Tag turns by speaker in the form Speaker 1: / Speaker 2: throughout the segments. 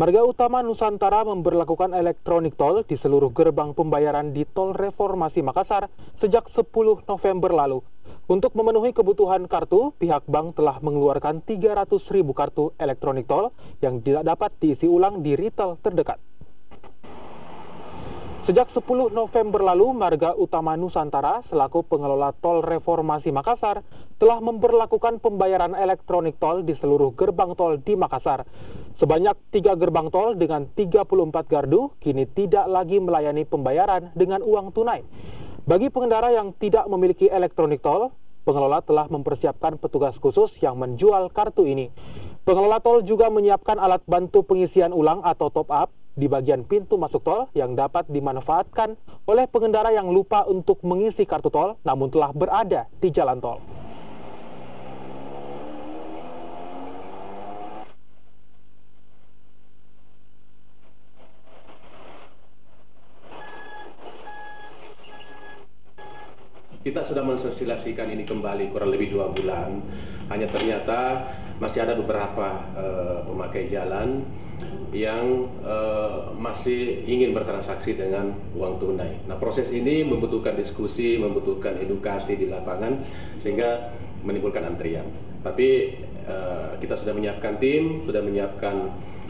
Speaker 1: Marga Utama Nusantara memberlakukan elektronik tol di seluruh gerbang pembayaran di Tol Reformasi Makassar sejak 10 November lalu. Untuk memenuhi kebutuhan kartu, pihak bank telah mengeluarkan 300.000 kartu elektronik tol yang tidak dapat diisi ulang di retail terdekat. Sejak 10 November lalu, Marga Utama Nusantara selaku pengelola Tol Reformasi Makassar telah memberlakukan pembayaran elektronik tol di seluruh gerbang tol di Makassar. Sebanyak 3 gerbang tol dengan 34 gardu kini tidak lagi melayani pembayaran dengan uang tunai. Bagi pengendara yang tidak memiliki elektronik tol, pengelola telah mempersiapkan petugas khusus yang menjual kartu ini. Pengelola tol juga menyiapkan alat bantu pengisian ulang atau top up di bagian pintu masuk tol yang dapat dimanfaatkan oleh pengendara yang lupa untuk mengisi kartu tol namun telah berada di jalan tol.
Speaker 2: Kita sudah mensosialisasikan ini kembali kurang lebih 2 bulan, hanya ternyata masih ada beberapa pemakai jalan yang masih ingin bertransaksi dengan uang tunai. Nah, proses ini membutuhkan diskusi, membutuhkan edukasi di lapangan, sehingga menimbulkan antrian. Tapi kita sudah menyiapkan tim, sudah menyiapkan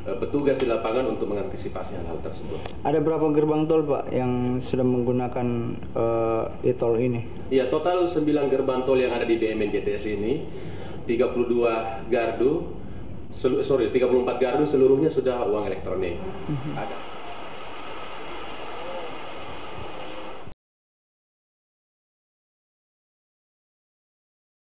Speaker 2: petugas di lapangan untuk mengantisipasi hal-hal tersebut.
Speaker 3: Ada berapa gerbang tol, Pak, yang sudah menggunakan e-tol ini?
Speaker 2: Iya, total 9 gerbang tol yang ada di BUMN GTS ini, 34 gardu seluruhnya sudah uang elektronik. Ada